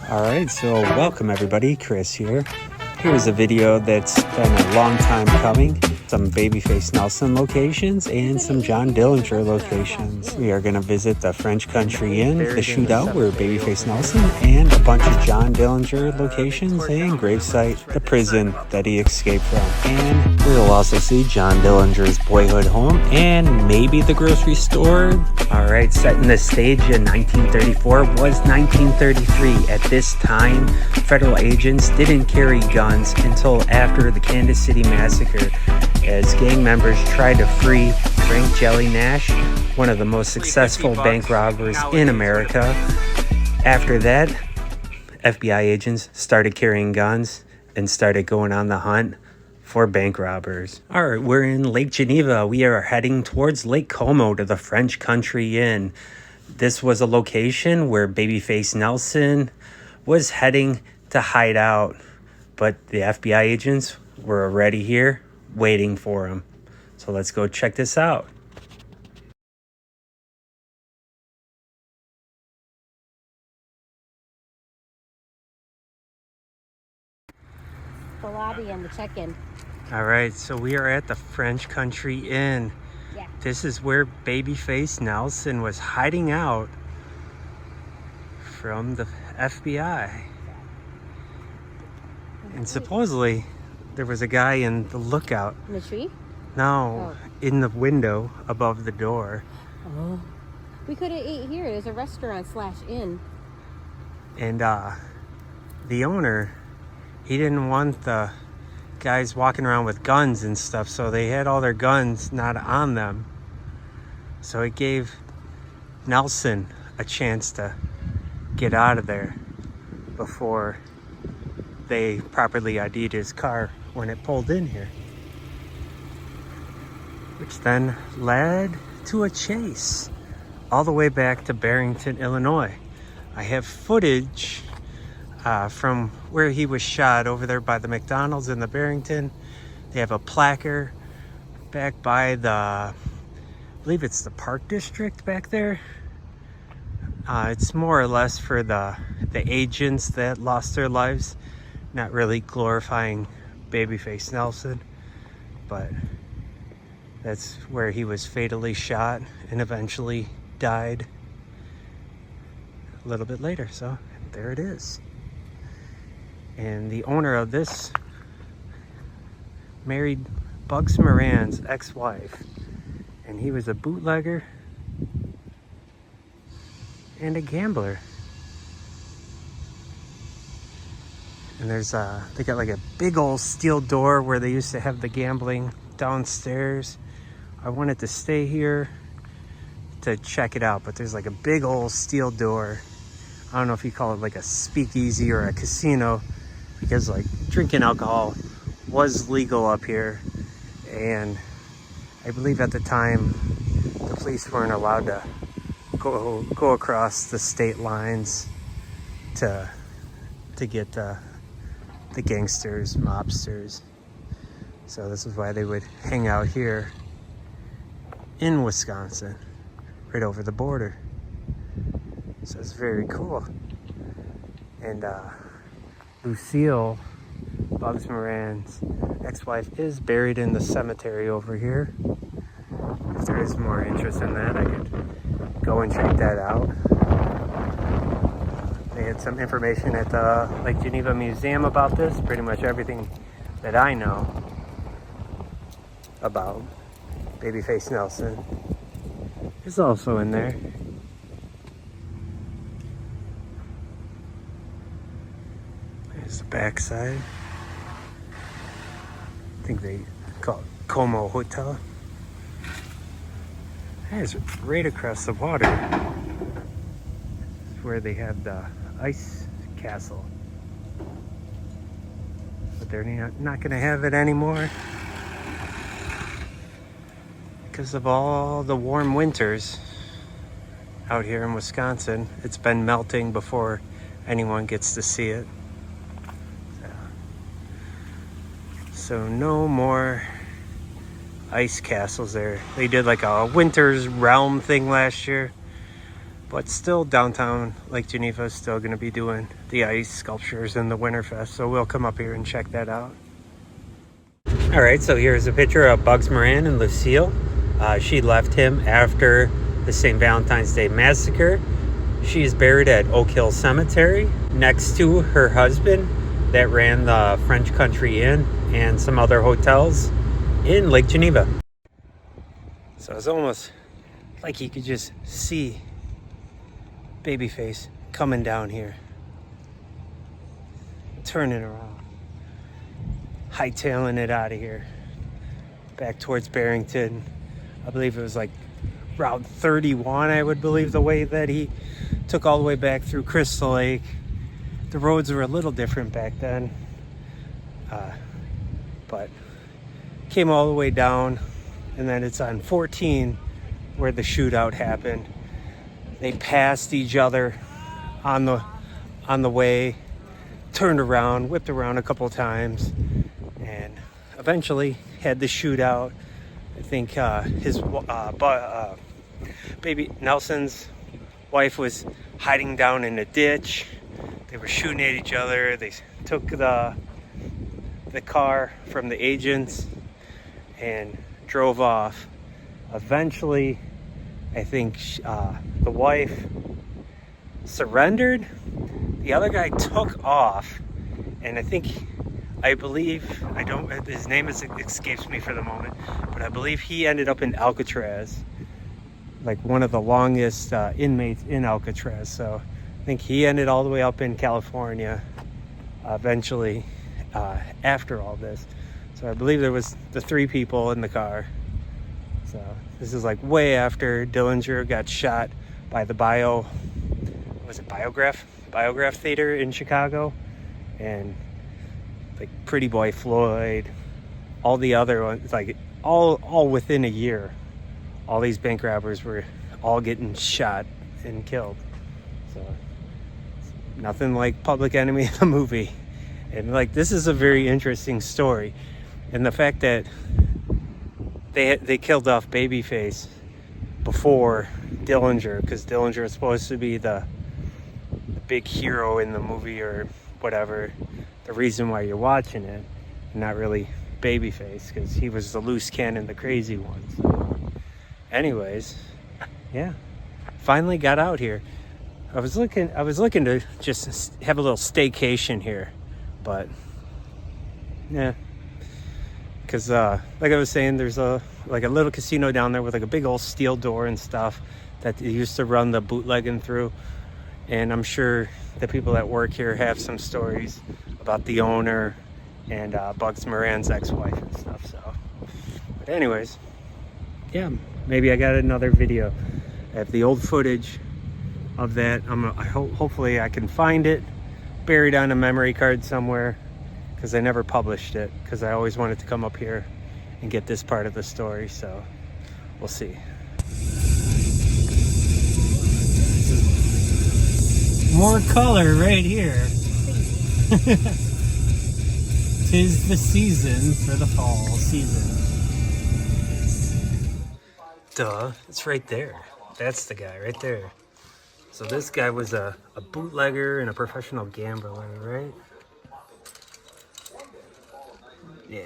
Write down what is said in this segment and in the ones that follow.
All right, so welcome everybody, Chris here. Here's a video that's been a long time coming. Some Babyface Nelson locations and some John Dillinger locations. We are going to visit the French Country Inn, the shootout where Babyface Nelson, and a bunch of John Dillinger locations and gravesite, the prison that he escaped from. And we'll also see John Dillinger's boyhood home and maybe the grocery store. All right, setting the stage in 1934 was 1933. At this time, federal agents didn't carry guns until after the Kansas City massacre, as gang members tried to free Frank Jelly Nash, one of the most successful bank robbers in America. After that, FBI agents started carrying guns and started going on the hunt for bank robbers. All right, we're in Lake Geneva. We are heading towards Lake Como to the French Country Inn. This was a location where Babyface Nelson was heading to hide out, but the FBI agents were already here waiting for him. So let's go check this out. The lobby and the check-in. All right, so we are at the French Country Inn. Yeah. This is where Babyface Nelson was hiding out from the FBI. And supposedly there was a guy in the lookout. In the tree? No, in the window above the door. Oh. We could have ate here. There's a restaurant/inn. And the owner, he didn't want the guys walking around with guns and stuff, so they had all their guns not on them. So it gave Nelson a chance to get out of there before they properly ID'd his car when it pulled in here, which then led to a chase all the way back to Barrington, Illinois. I have footage from where he was shot over there by the McDonald's in the Barrington. They have a placard back by the, I believe it's the Park District back there. It's more or less for the agents that lost their lives, not really glorifying Babyface Nelson, but that's where he was fatally shot and eventually died a little bit later. So there it is. And the owner of this married Bugs Moran's ex-wife, and he was a bootlegger and a gambler. And there's they got like a big old steel door where they used to have the gambling downstairs. I wanted to stay here to check it out, but there's like a big old steel door. I don't know if you call it like a speakeasy or a casino, because like drinking alcohol was legal up here. And I believe at the time the police weren't allowed to go across the state lines to get the gangsters, mobsters. So this is why they would hang out here in Wisconsin, right over the border. So it's very cool. And Lucille, Bugs Moran's ex-wife, is buried in the cemetery over here. If there is more interest in that, I could go and check that out. They had some information at the Lake Geneva Museum about this. Pretty much everything that I know about Babyface Nelson is also in there. There's the backside. I think they call it Como Hotel. That's right across the water. It's where they have the ice castle. But they're not going to have it anymore because of all the warm winters out here in Wisconsin. It's been melting before anyone gets to see it. So no more ice castles there. They did like a Winter's Realm thing last year, But still, downtown Lake Geneva is still going to be doing the ice sculptures and the Winterfest, so we'll come up here and check that out. All right, so here's a picture of Bugs Moran and Lucille. She left him after the St. Valentine's Day massacre. She is buried at Oak Hill Cemetery next to her husband that ran the French Country Inn and some other hotels in Lake Geneva. So it's almost like you could just see Babyface coming down here, turning around, hightailing it out of here, back towards Barrington. I believe it was like Route 31, I would believe, the way that he took all the way back through Crystal Lake. The roads were a little different back then, but came all the way down, and then it's on 14 where the shootout happened. They passed each other on the way, turned around, whipped around a couple times, and eventually had the shootout. I think baby Nelson's wife was hiding down in a ditch. They were shooting at each other. They took the car from the agents and drove off. Eventually, I think the wife surrendered. The other guy took off, and I believe, his name escapes me for the moment, but I believe he ended up in Alcatraz, like one of the longest inmates in Alcatraz. So I think he ended all the way up in California eventually after all this. So I believe there was the 3 people in the car. So this is like way after Dillinger got shot by the Biograph Theater in Chicago, and like Pretty Boy Floyd, all the other ones, like all within a year, all these bank robbers were all getting shot and killed. So nothing like Public Enemy, the movie. And like, this is a very interesting story, and the fact that they killed off Babyface before Dillinger, because Dillinger was supposed to be the big hero in the movie, or whatever, the reason why you're watching it, not really Babyface, because he was the loose cannon, the crazy one. So anyways, yeah, finally got out here. I was looking to just have a little staycation here, but yeah, because like I was saying, there's a little casino down there with like a big old steel door and stuff that they used to run the bootlegging through, and I'm sure the people that work here have some stories about the owner and Bugs Moran's ex-wife and stuff. So, but anyways, yeah, maybe I got another video. I have the old footage of that. Hopefully I can find it buried on a memory card somewhere, because I never published it, because I always wanted to come up here and get this part of the story. So we'll see. More color right here. 'Tis the season for the fall season. Duh, it's right there. That's the guy right there. So this guy was a bootlegger and a professional gambler, right? Yeah.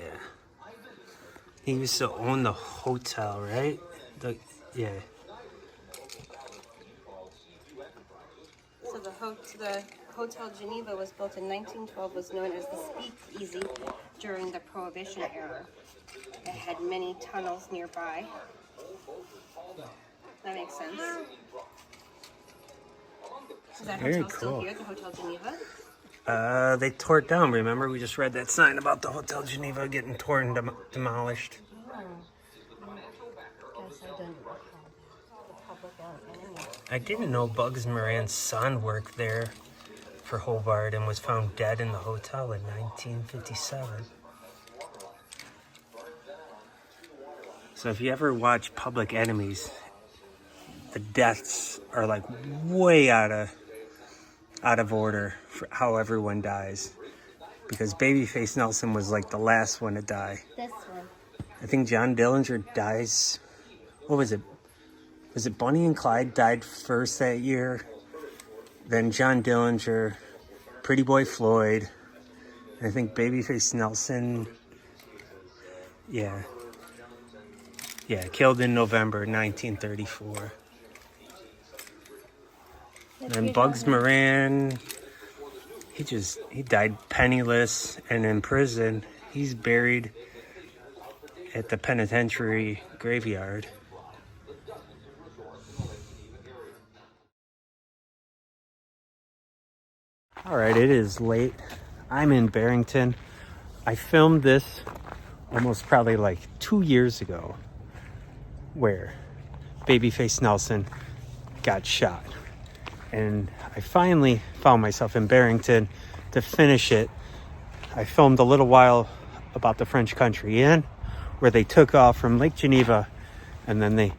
He used to own the hotel, right? Yeah. So the Hotel Geneva was built in 1912, was known as the Speakeasy during the Prohibition era. It had many tunnels nearby. That makes sense. Is that Very hotel still cool. here, the Hotel Geneva? They tore it down, remember? We just read that sign about the Hotel Geneva getting torn, demolished. Oh. Guess I didn't recall the Public Enemy. I didn't know Bugs Moran's son worked there for Hobart and was found dead in the hotel in 1957. So if you ever watch Public Enemies, the deaths are like way out of order for how everyone dies, because Babyface Nelson was like the last one to die. This one. I think John Dillinger dies, what was it, Was it Bonnie and Clyde died first that year? Then John Dillinger, Pretty Boy Floyd, and I think Babyface Nelson. Yeah, killed in November 1934. And Bugs Moran, he died penniless and in prison. He's buried at the penitentiary graveyard. All right, it is late. I'm in Barrington. I filmed this almost probably like 2 years ago, where Babyface Nelson got shot. And I finally found myself in Barrington to finish it. I filmed a little while about the French Country Inn, where they took off from Lake Geneva, and then they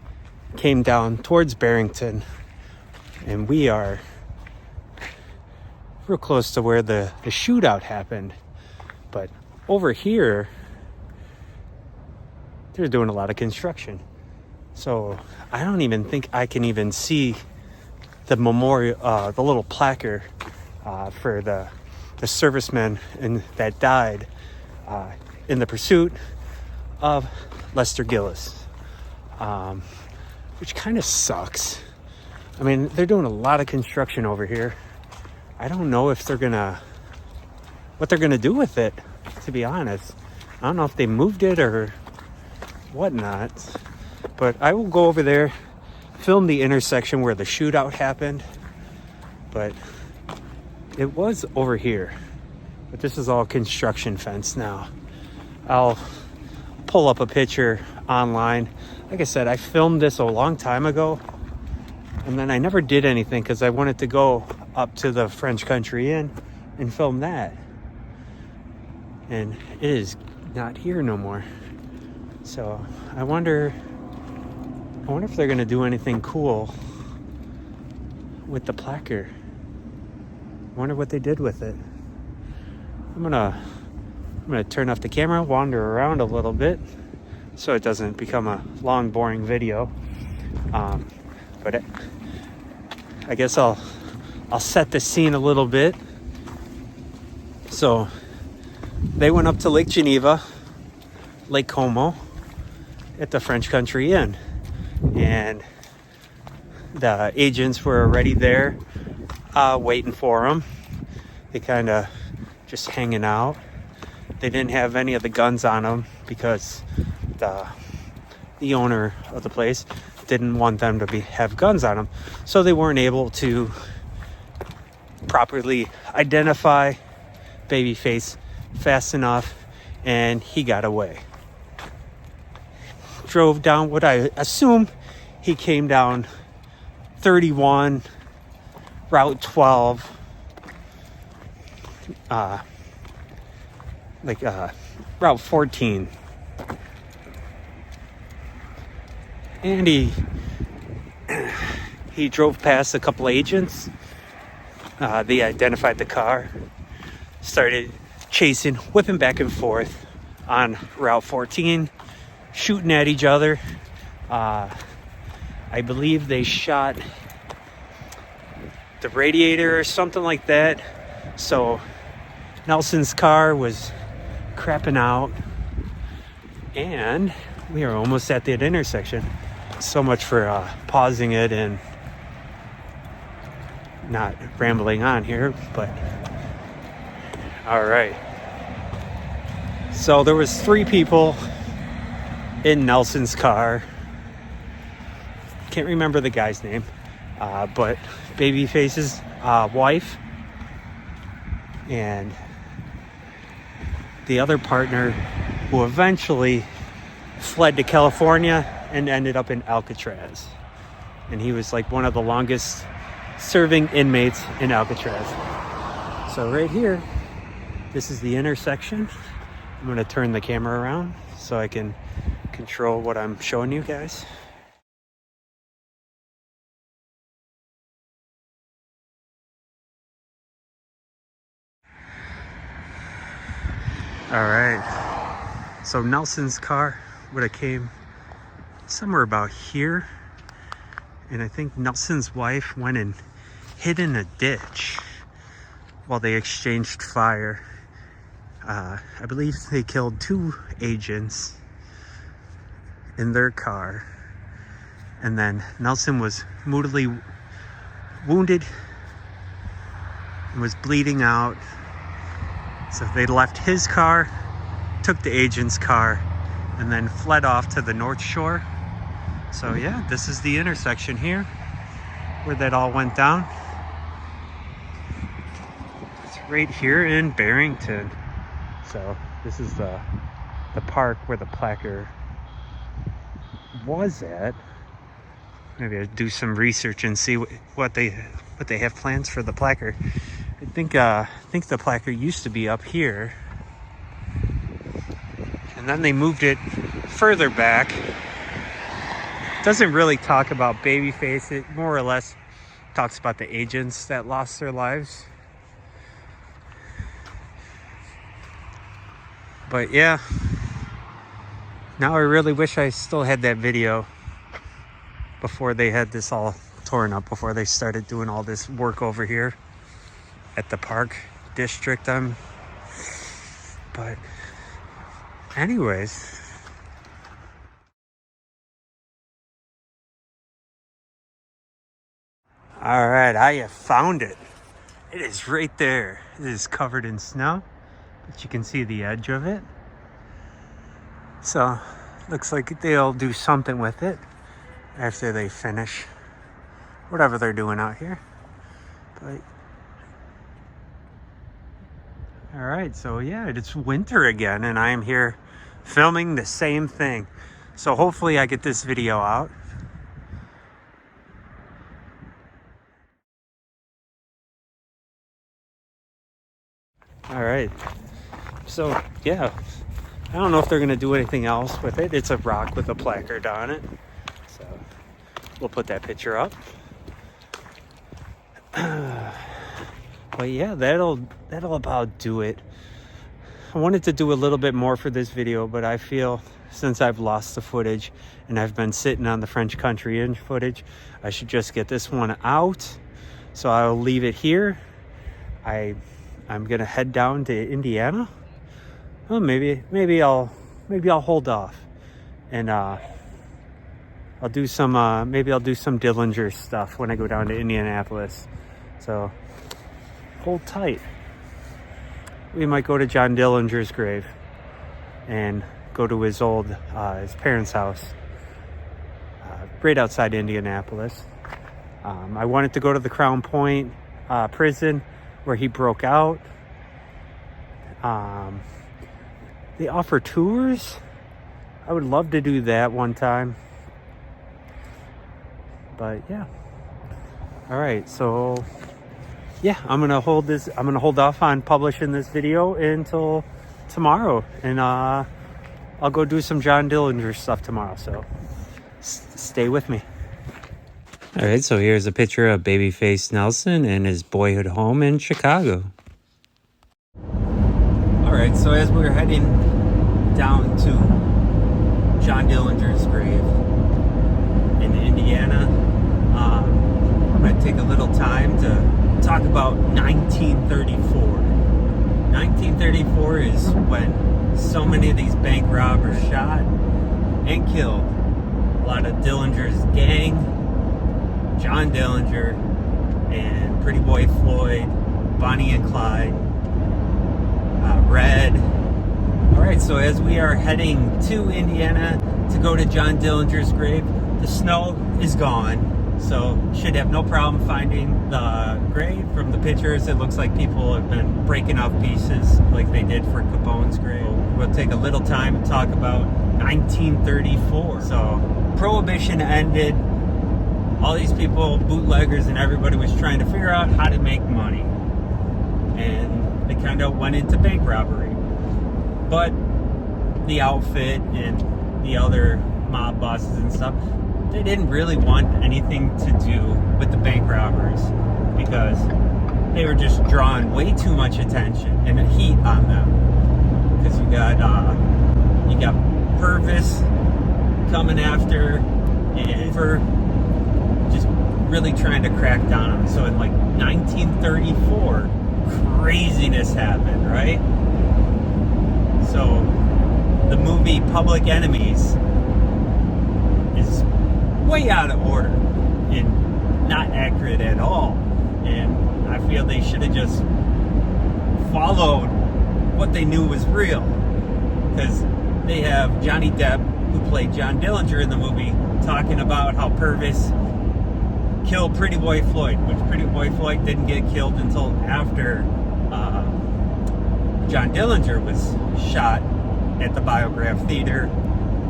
came down towards Barrington. And we are real close to where the shootout happened. But over here, they're doing a lot of construction. So I don't even think I can even see the memorial, the little placard for the servicemen that died in the pursuit of Lester Gillis, which kind of sucks. I mean, they're doing a lot of construction over here. I don't know if what they're gonna do with it, to be honest. I don't know if they moved it or whatnot, but I will go over there, film the intersection where the shootout happened. But it was over here, but this is all construction fence now. I'll pull up a picture online. Like I said, I filmed this a long time ago, and then I never did anything because I wanted to go up to the French Country Inn and film that. And it is not here no more. So I wonder if they're gonna do anything cool with the placard. I wonder what they did with it. I'm gonna turn off the camera, wander around a little bit so it doesn't become a long, boring video. But I guess I'll set the scene a little bit. So they went up to Lake Geneva, Lake Como, at the French Country Inn, and the agents were already there waiting for them. They kind of just hanging out. They didn't have any of the guns on them because the owner of the place didn't want them to have guns on them, so they weren't able to properly identify Babyface fast enough, and he got away. Drove down what I assume he came down 31, Route 12, Route 14. And he drove past a couple agents. They identified the car, started chasing, whipping back and forth on Route 14, shooting at each other. I believe they shot the radiator or something like that. So Nelson's car was crapping out, and we are almost at that intersection. So much for pausing it and not rambling on here, but all right. So there was 3 people in Nelson's car. Can't remember the guy's name, but Babyface's wife and the other partner, who eventually fled to California and ended up in Alcatraz. And he was like one of the longest serving inmates in Alcatraz. So right here, this is the intersection. I'm going to turn the camera around so I can control what I'm showing you guys. All right, so Nelson's car would have came somewhere about here, And I think Nelson's wife went and hid in a ditch while they exchanged fire. I believe they killed 2 agents in their car. And then Nelson was moodily wounded and was bleeding out. So they left his car, took the agent's car, and then fled off to the North Shore. So yeah, this is the intersection here where that all went down. It's right here in Barrington. So this is the park where the placard was at. Maybe I'll do some research and see what they have plans for the placard. I think the placard used to be up here, and then they moved it further back. Doesn't really talk about Babyface. It more or less talks about the agents that lost their lives. But yeah, now I really wish I still had that video before they had this all torn up, before they started doing all this work over here at the park district. But anyways, all right, I have found it. It is right there. It is covered in snow, but you can see the edge of it. So looks like they'll do something with it after they finish whatever they're doing out here. But all right, so yeah, it's winter again, and I am here filming the same thing. So hopefully I get this video out. All right, so yeah, I don't know if they're gonna do anything else with it. It's a rock with a placard on it, so we'll put that picture up. But yeah, that'll about do it. I wanted to do a little bit more for this video, but I feel since I've lost the footage and I've been sitting on the French Country Inn footage, I should just get this one out. So I'll leave it here. I'm gonna head down to Indiana. Well, maybe I'll hold off, and I'll do some maybe I'll do some Dillinger stuff when I go down to Indianapolis. So hold tight. We might go to John Dillinger's grave and go to his old his parents' house right outside Indianapolis. I wanted to go to the Crownpoint prison where he broke out. They offer tours. I would love to do that one time. But yeah. All right, so yeah, I'm gonna hold off on publishing this video until tomorrow, and I'll go do some John Dillinger stuff tomorrow, so stay with me. All right, so here's a picture of Babyface Nelson and his boyhood home in Chicago. All right, so as we're heading down to John Dillinger's grave in Indiana, I'm going to take a little time to talk about 1934. 1934 is when so many of these bank robbers shot and killed a lot of Dillinger's gang, John Dillinger, and Pretty Boy Floyd, Bonnie and Clyde, Red. All right, so as we are heading to Indiana to go to John Dillinger's grave, the snow is gone, so should have no problem finding the grave. From the pictures, it looks like people have been breaking off pieces like they did for Capone's grave. We'll take a little time to talk about 1934. So Prohibition ended. All these people, bootleggers and everybody, was trying to figure out how to make money, and they kind of went into bank robbery. But the outfit and the other mob bosses and stuff, they didn't really want anything to do with the bank robbers because they were just drawing way too much attention and heat on them. Because you got Purvis coming after and for just really trying to crack down on it. So in like 1934, craziness happened, right? So the movie Public Enemies is way out of order and not accurate at all. And I feel they should have just followed what they knew was real. Because they have Johnny Depp, who played John Dillinger in the movie, talking about how Purvis killed Pretty Boy Floyd, which Pretty Boy Floyd didn't get killed until after John Dillinger was shot at the Biograph Theater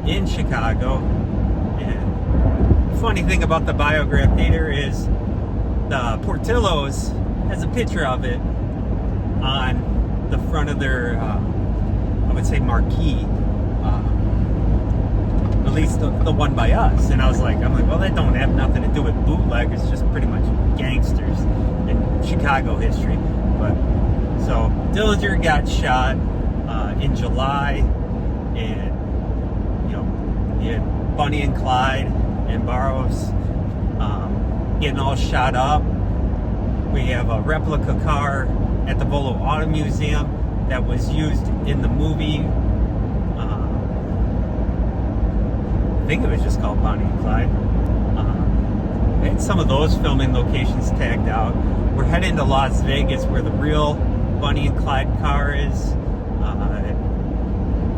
in Chicago. And the funny thing about the Biograph Theater is the Portillo's has a picture of it on the front of their, I would say, marquee. At least the one by us. And I'm like, well, that don't have nothing to do with bootleg. It's just pretty much gangsters in Chicago history. But so Dillinger got shot in July, and you had Bonnie and Clyde and Barrows getting all shot up. We have a replica car at the Volo Auto Museum that was used in the movie. I think it was just called Bonnie and Clyde. And some of those filming locations tagged out. We're heading to Las Vegas, where the real Bonnie and Clyde car is.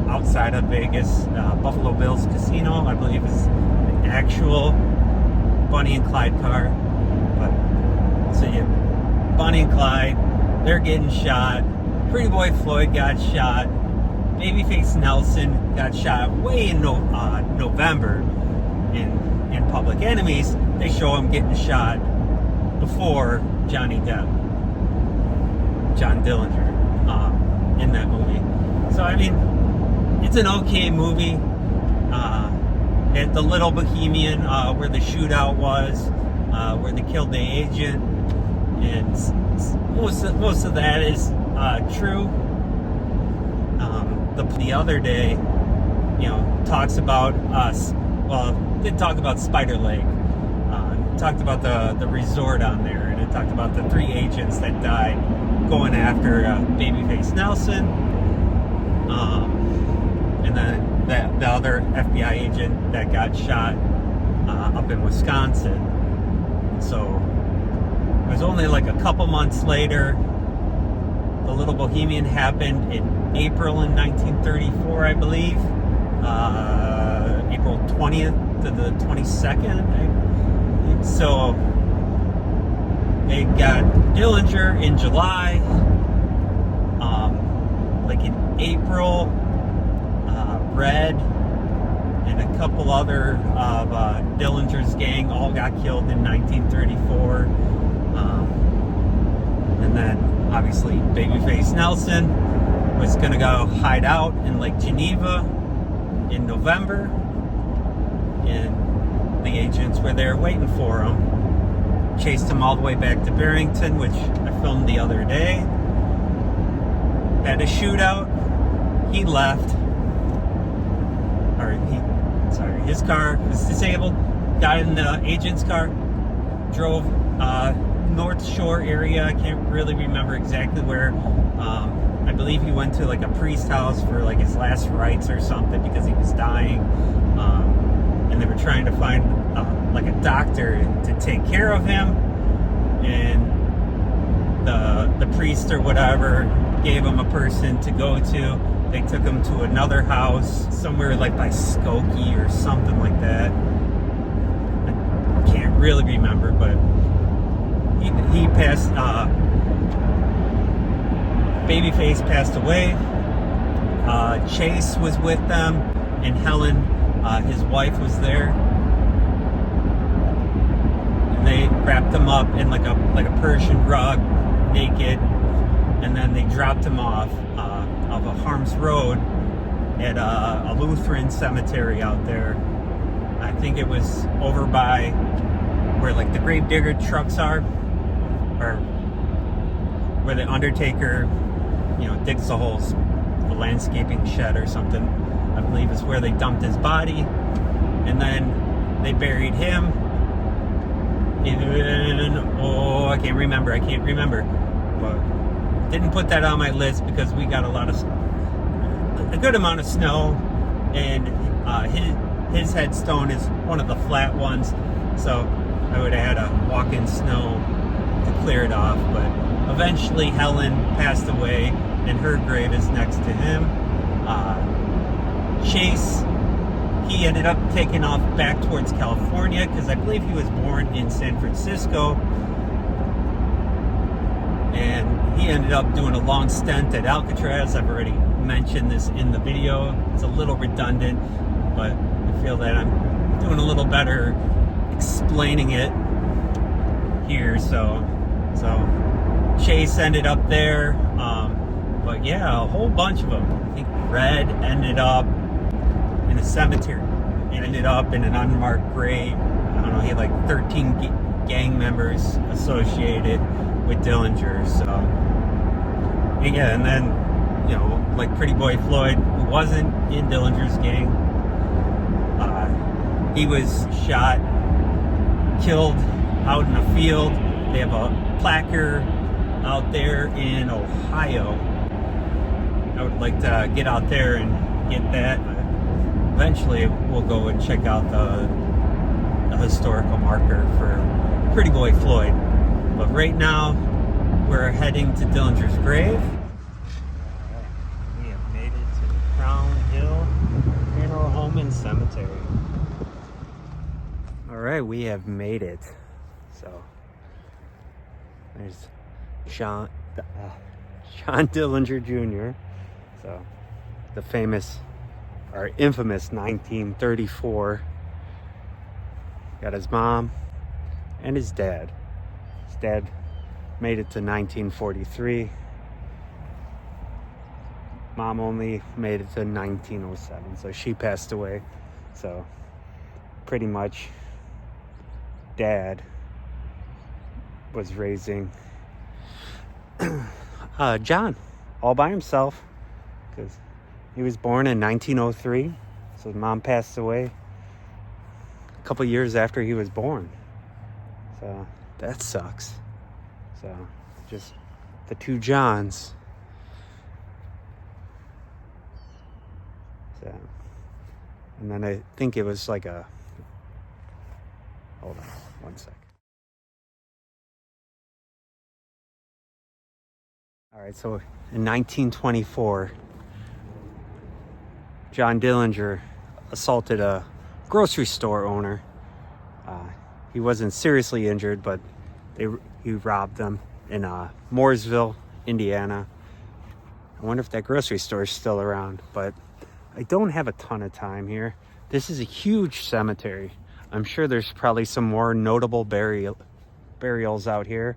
Outside of Vegas, Buffalo Bills Casino, I believe, is the actual Bonnie and Clyde car. But so Bonnie and Clyde, they're getting shot. Pretty Boy Floyd got shot. Babyface Nelson got shot way in November. In Public Enemies, they show him getting shot before Johnny Depp, John Dillinger, in that movie. So I mean, it's an okay movie. At the Little Bohemian, where the shootout was, where they killed the agent, and most of that is true. The other day, talks about us. Well, did talk about Spider Lake. Talked about the resort on there, and it talked about the 3 agents that died going after Babyface Nelson, and then the other FBI agent that got shot up in Wisconsin. So it was only like a couple months later. The Little Bohemian happened in April in 1934, I believe. April 20th to the 22nd. So they got Dillinger in July. Like in April, Red and a couple other of Dillinger's gang all got killed in 1934. And then obviously Babyface Nelson was going to go hide out in Lake Geneva in November, and the agents were there waiting for him. Chased him all the way back to Barrington, which I filmed the other day. Had a shootout. He left. His car was disabled. Got in the agent's car, drove North Shore area. I can't really remember exactly where. I believe he went to like a priest house for like his last rites or something, because he was dying. And they were trying to find like a doctor to take care of him. And the priest or whatever gave him a person to go to. They took him to another house somewhere like by Skokie or something like that. I can't really remember, but he passed. Babyface passed away. Chase was with them, and Helen, his wife, was there. And they wrapped him up in like a Persian rug, naked, and then they dropped him off of a Harms Road at a Lutheran cemetery out there. I think it was over by where like the gravedigger trucks are, or where the undertaker, digs the holes, the landscaping shed or something. I believe is where they dumped his body, and then they buried him oh, I can't remember. But didn't put that on my list because we got a good amount of snow, and his headstone is one of the flat ones, so I would have had to walk in snow to clear it off. But eventually Helen passed away, and her grave is next to him. Chase, he ended up taking off back towards California because I believe he was born in San Francisco, and he ended up doing a long stint at Alcatraz. I've already mentioned this in the video. It's a little redundant, but I feel that I'm doing a little better explaining it here. So Chase ended up there, but yeah, a whole bunch of them. I think Red ended up in a cemetery. He ended up in an unmarked grave. I don't know, he had like 13 gang members associated with Dillinger. So yeah, and then, you know, like Pretty Boy Floyd, who wasn't in Dillinger's gang, he was shot, killed out in a field. They have a placard out there in Ohio. I would like to get out there and get that. Eventually we'll go and check out the historical marker for Pretty Boy Floyd. But right now we're heading to Dillinger's grave. We have made it to the Crown Hill Funeral Home and Cemetery. Alright, we have made it. So there's John Dillinger Jr. So the famous or infamous 1934. Got his mom and his dad. His dad made it to 1943. Mom only made it to 1907, so she passed away. So pretty much Dad was raising John all by himself, because he was born in 1903, so his mom passed away a couple years after he was born. So that sucks. So just the two Johns. So, and then I think it was like a, hold on one sec. All right, so in 1924, John Dillinger assaulted a grocery store owner. He wasn't seriously injured, but he robbed them in Mooresville, Indiana. I wonder if that grocery store is still around, but I don't have a ton of time here. This is a huge cemetery. I'm sure there's probably some more notable burials out here,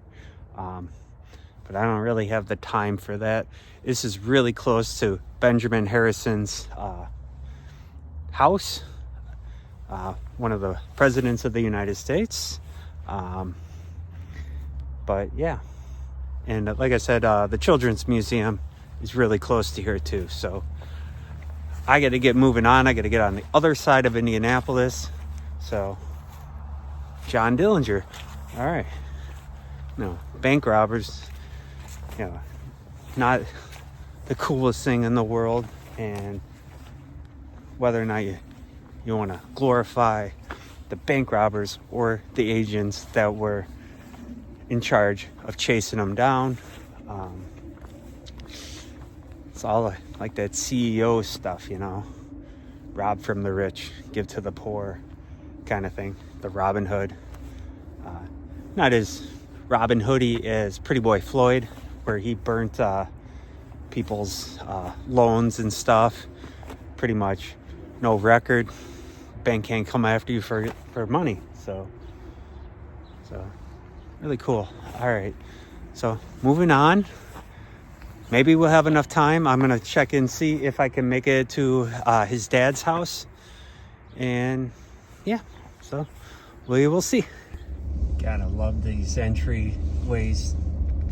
but I don't really have the time for that. This is really close to Benjamin Harrison's house, one of the presidents of the United States. But yeah, and like I said, the Children's Museum is really close to here too. So I got to get moving on. I got to get on the other side of Indianapolis. So John Dillinger, all right. No, bank robbers, you know, not the coolest thing in the world. And whether or not you want to glorify the bank robbers or the agents that were in charge of chasing them down, it's all like that CEO stuff, you know, rob from the rich, give to the poor kind of thing. The Robin Hood, not as Robin Hoody as Pretty Boy Floyd, where he burnt people's loans and stuff. Pretty much no record. Bank can't come after you for money. So really cool. All right, so moving on. Maybe we'll have enough time. I'm gonna check and see if I can make it to his dad's house, and yeah, so we will see. Gotta love these entryways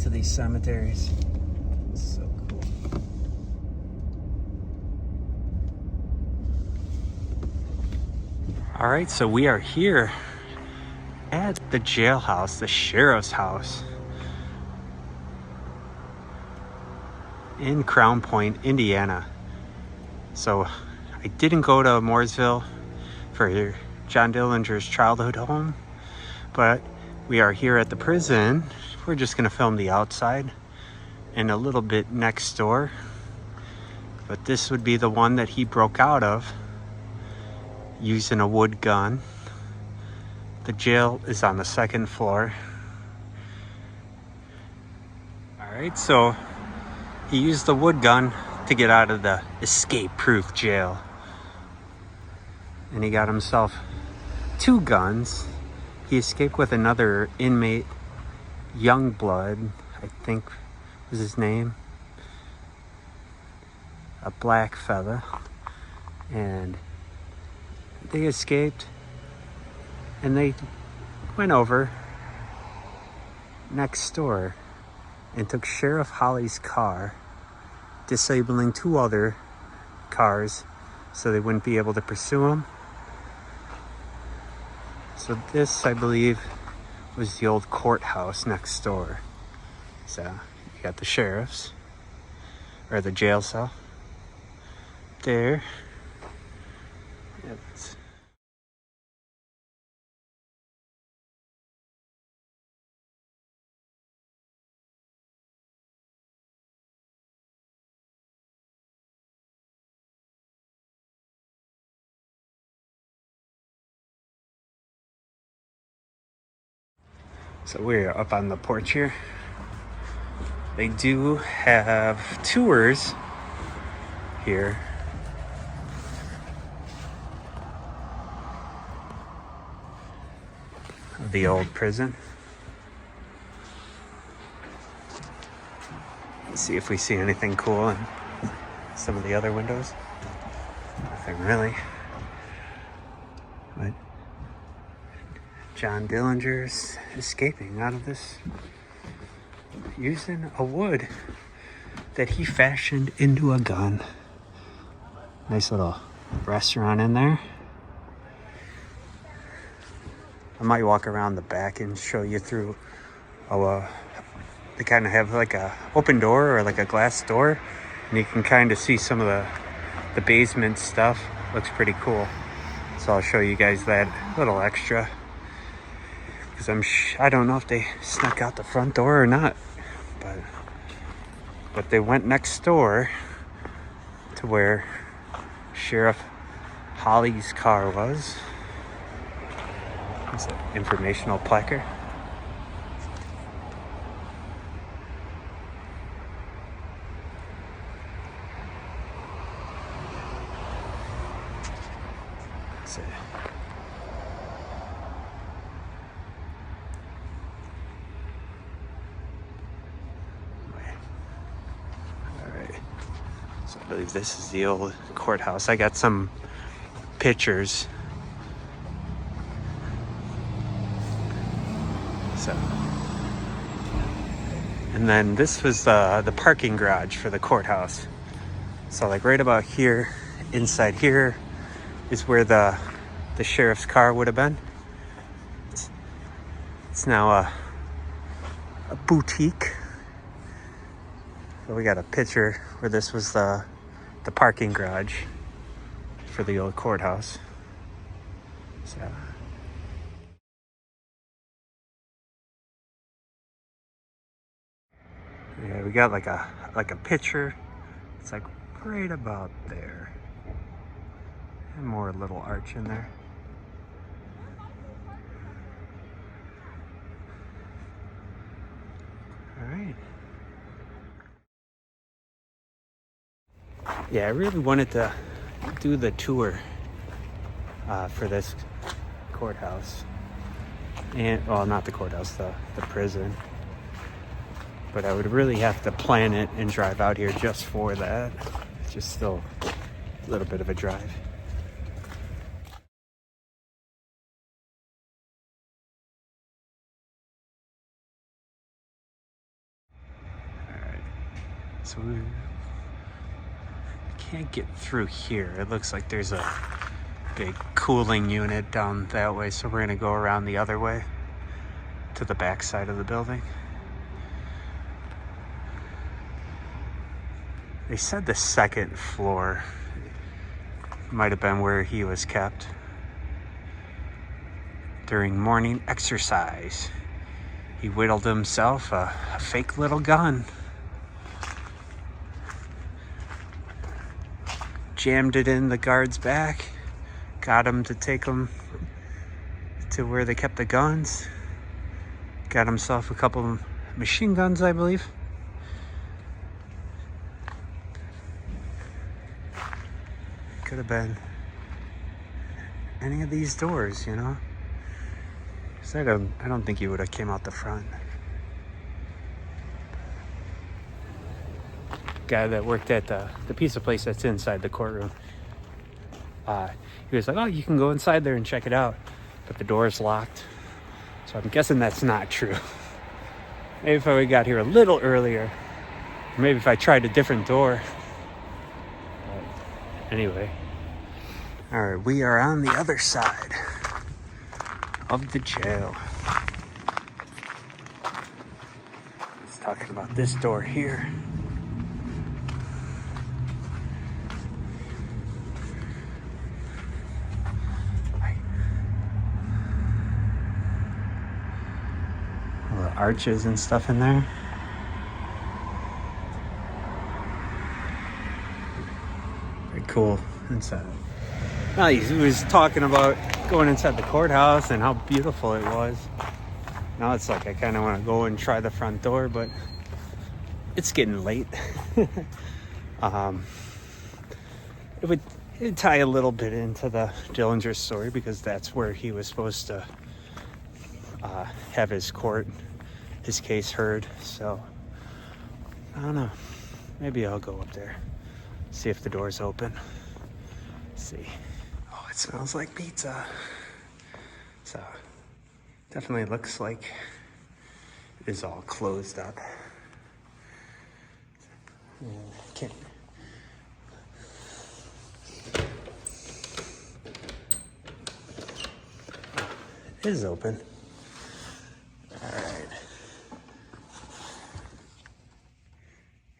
to these cemeteries. It's so cool. All right, so we are here at the jailhouse, the sheriff's house in Crownpoint, Indiana. So I didn't go to Mooresville for John Dillinger's childhood home, but we are here at the prison. We're just gonna film the outside and a little bit next door, but this would be the one that he broke out of using a wood gun. The jail is on the second floor. All right, so he used the wood gun to get out of the escape-proof jail. And he got himself 2 guns. He escaped with another inmate, Youngblood, I think was his name. A black fella. And they escaped. And they went over next door and took Sheriff Holly's car, disabling 2 other cars so they wouldn't be able to pursue him. So this, I believe, was the old courthouse next door. So you got the sheriff's, or the jail cell there. Yep. So we're up on the porch here. They do have tours here. Of the old prison. Let's see if we see anything cool in some of the other windows. Nothing really. But John Dillinger's escaping out of this using a wood that he fashioned into a gun. Nice little restaurant in there. I might walk around the back and show you through. They kind of have like a open door or like a glass door, and you can kind of see some of the basement stuff. Looks pretty cool. So I'll show you guys that little extra. Because I don't know if they snuck out the front door or not, but they went next door to where Sheriff Holly's car was. It's an informational placard. That's it. So I believe this is the old courthouse. I got some pictures. So, and then this was the parking garage for the courthouse. So like right about here, inside here, is where the sheriff's car would have been. It's now a boutique. So we got a picture where this was the parking garage for the old courthouse. So yeah, we got like a picture. It's like right about there. And more little arch in there. All right. Yeah, I really wanted to do the tour for this courthouse. And, well, not the courthouse, the prison. But I would really have to plan it and drive out here just for that. It's just still a little bit of a drive. Alright, so we can't get through here. It looks like there's a big cooling unit down that way, so we're gonna go around the other way. to the back side of the building. They said the second floor might have been where he was kept during morning exercise. He whittled himself a fake little gun, jammed it in the guard's back, got him to take him to where they kept the guns, got himself a couple of machine guns, I believe. Could have been any of these doors, you know? So I don't think he would have came out the front. Guy that worked at the pizza place that's inside the courtroom. He was like, oh, you can go inside there and check it out, but the door is locked. So I'm guessing that's not true. Maybe if I got here a little earlier, or maybe if I tried a different door. But anyway. All right, we are on the other side of the jail. It's talking about this door here. All the arches and stuff in there. Very cool inside. Well, he was talking about going inside the courthouse and how beautiful it was. Now it's like I kind of want to go and try the front door, but it's getting late. It'd tie a little bit into the Dillinger story because that's where he was supposed to have his case heard. So I don't know. Maybe I'll go up there, see if the door's open. See. Oh, it smells like pizza. So definitely looks like it is all closed up. Okay. It is open. All right.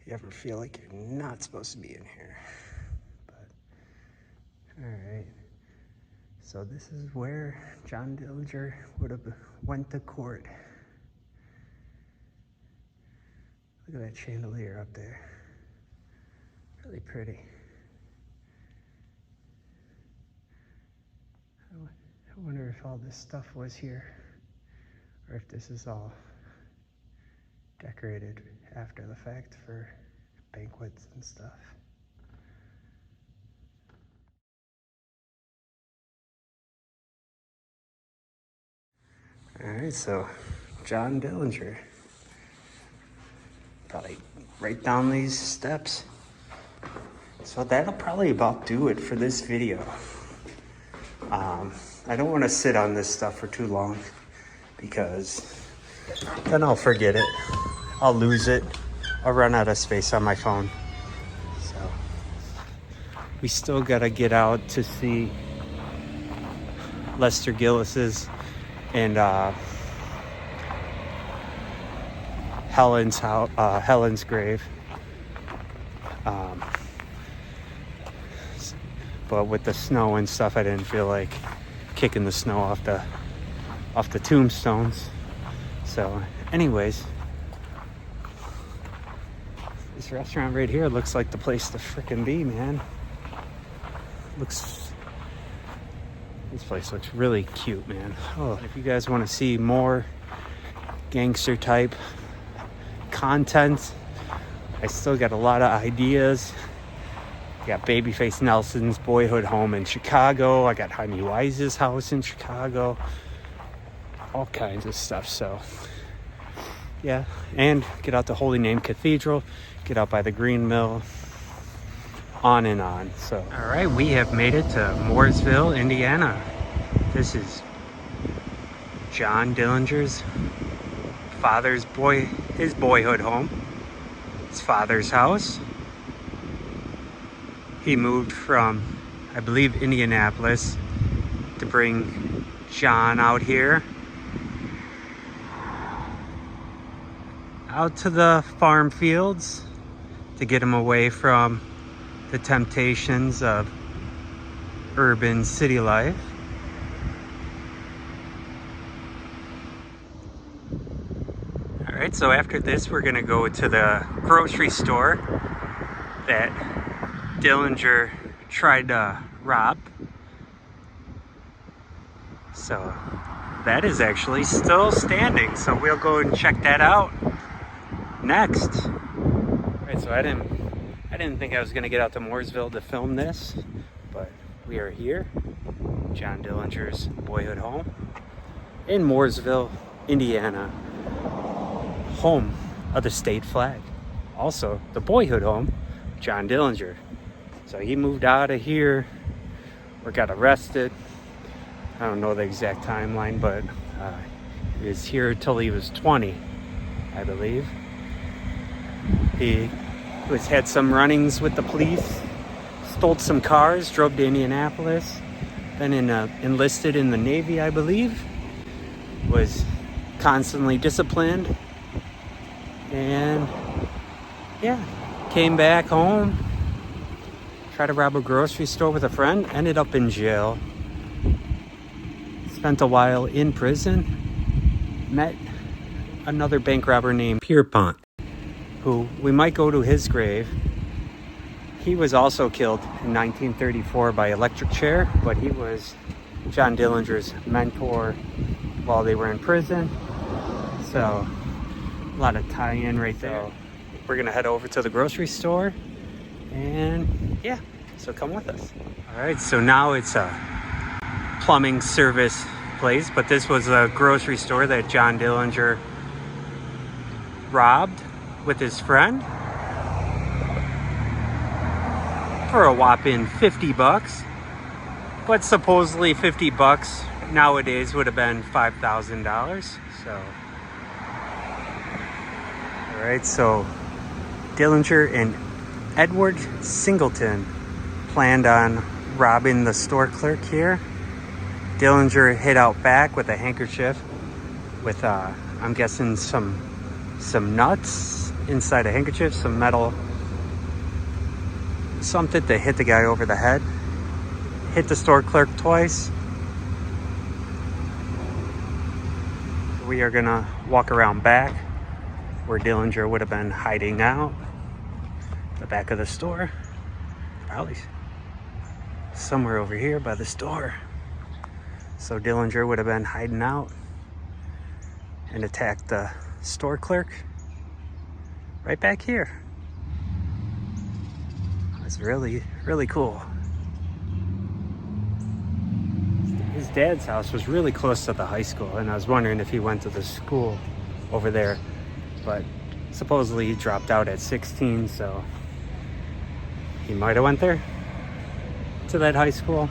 You ever feel like you're not supposed to be in here? All right, so this is where John Dillinger would have went to court. Look at that chandelier up there. Really pretty. I wonder if all this stuff was here, or if this is all decorated after the fact for banquets and stuff. All right, so John Dillinger. Probably right down these steps. So that'll probably about do it for this video. I don't want to sit on this stuff for too long because then I'll forget it. I'll lose it. I'll run out of space on my phone. So we still gotta get out to see Lester Gillis's and Helen's grave. But with the snow and stuff, I didn't feel like kicking the snow off the tombstones. So anyways, this restaurant right here looks like the place to frickin' be, man. This place looks really cute, man. Oh, if you guys want to see more gangster type content, I still got a lot of ideas. I got Babyface Nelson's boyhood home in Chicago. I got Jaime Wise's house in Chicago. All kinds of stuff. So yeah, and get out to Holy Name Cathedral, get out by the Green Mill, on and on. So all right, we have made it to Mooresville, Indiana. This is John Dillinger's his boyhood home, his father's house. He moved from, I believe, Indianapolis to bring John out here. out to the farm fields to get him away from the temptations of urban city life. All right, so after this, we're gonna go to the grocery store that Dillinger tried to rob. So that is actually still standing. So we'll go and check that out next. All right, so I didn't think I was gonna get out to Mooresville to film this, but we are here. John Dillinger's boyhood home in Mooresville, Indiana, home of the state flag. Also, the boyhood home, John Dillinger. So he moved out of here or got arrested. I don't know the exact timeline, but he was here till he was 20, I believe. He had some run-ins with the police, stole some cars, drove to Indianapolis, then enlisted in the Navy, I believe. Was constantly disciplined, and yeah, came back home, tried to rob a grocery store with a friend, ended up in jail. Spent a while in prison, met another bank robber named Pierpont, who we might go to his grave. He was also killed in 1934 by electric chair, but he was John Dillinger's mentor while they were in prison. So a lot of tie-in right there. So we're gonna head over to the grocery store, and yeah, so come with us. All right, so now it's a plumbing service place, but this was a grocery store that John Dillinger robbed with his friend for a whopping $50, but supposedly $50 nowadays would have been $5,000. So all right, so Dillinger and Edward Singleton planned on robbing the store clerk here. Dillinger hid out back with a handkerchief with, I'm guessing, some nuts inside a handkerchief, some metal, something to hit the guy over the head. Hit the store clerk twice. We are gonna walk around back where Dillinger would have been hiding out. The back of the store. Probably somewhere over here by the store. So Dillinger would have been hiding out and attacked the store clerk right back here. It's really, really cool. His dad's house was really close to the high school, and I was wondering if he went to the school over there, but supposedly he dropped out at 16, so he might have went there to that high school.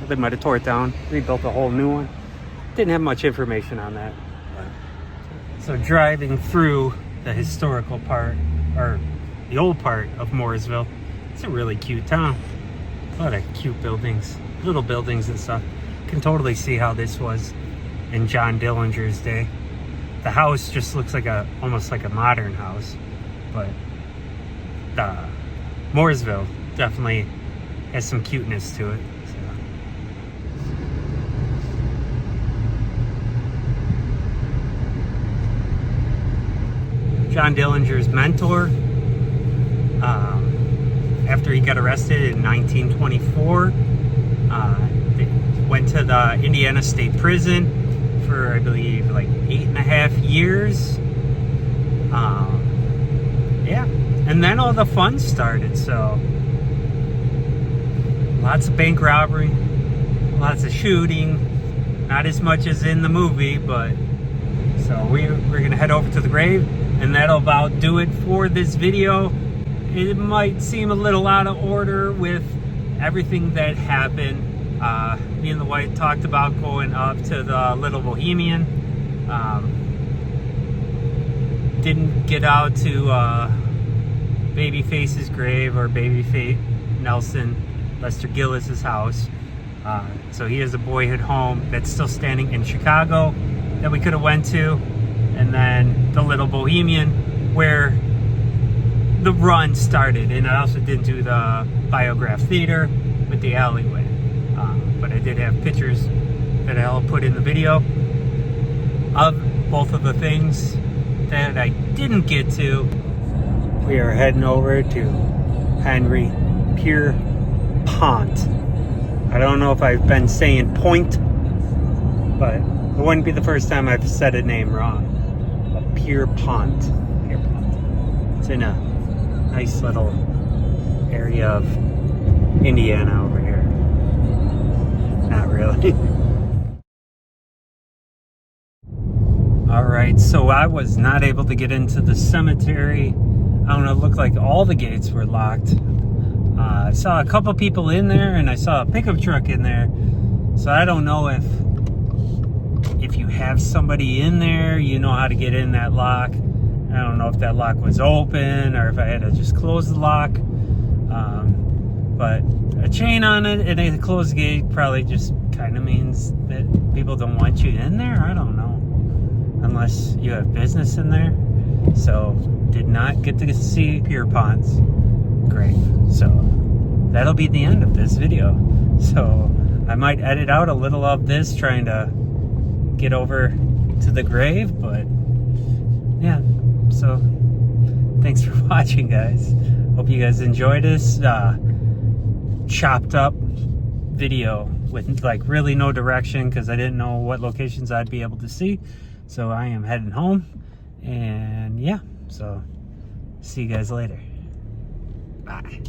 They might have tore it down, rebuilt a whole new one. Didn't have much information on that. So driving through the historical part, or the old part of Mooresville, it's a really cute town. A lot of cute buildings, little buildings and stuff. Can totally see how this was in John Dillinger's day. The house just looks like almost like a modern house, but the Mooresville definitely has some cuteness to it. John Dillinger's mentor, after he got arrested in 1924, went to the Indiana State Prison for, I believe, like 8.5 years. Yeah, and then all the fun started. So lots of bank robbery, lots of shooting, not as much as in the movie, but so we're gonna head over to the grave. And that'll about do it for this video. It might seem a little out of order with everything that happened. Me and the wife talked about going up to the Little Bohemian. Didn't get out to Babyface's grave or Babyface Nelson, Lester Gillis's house. So he has a boyhood home that's still standing in Chicago that we could have went to. And then the Little Bohemian where the run started, and I also didn't do the Biograph Theater with the alleyway, but I did have pictures that I'll put in the video of both of the things that I didn't get to. We are heading over to Henry Pierpont. I don't know if I've been saying point, but it wouldn't be the first time I've said a name wrong. But Pierpont. It's in a nice little area of Indiana over here. Not really. Alright, so I was not able to get into the cemetery. I don't know, it looked like all the gates were locked. I saw a couple people in there, and I saw a pickup truck in there. So I don't know if you have somebody in there, you know how to get in that lock. I don't know if that lock was open or if I had to just close the lock. But a chain on it and a closed gate probably just kind of means that people don't want you in there. I don't know. Unless you have business in there. So, did not get to see Pierpont's grave. So, that'll be the end of this video. So, I might edit out a little of this trying to get over to the grave, but yeah. So, thanks for watching, guys. Hope you guys enjoyed this chopped up video with like really no direction because I didn't know what locations I'd be able to see. So I am heading home, and yeah, so see you guys later. Bye.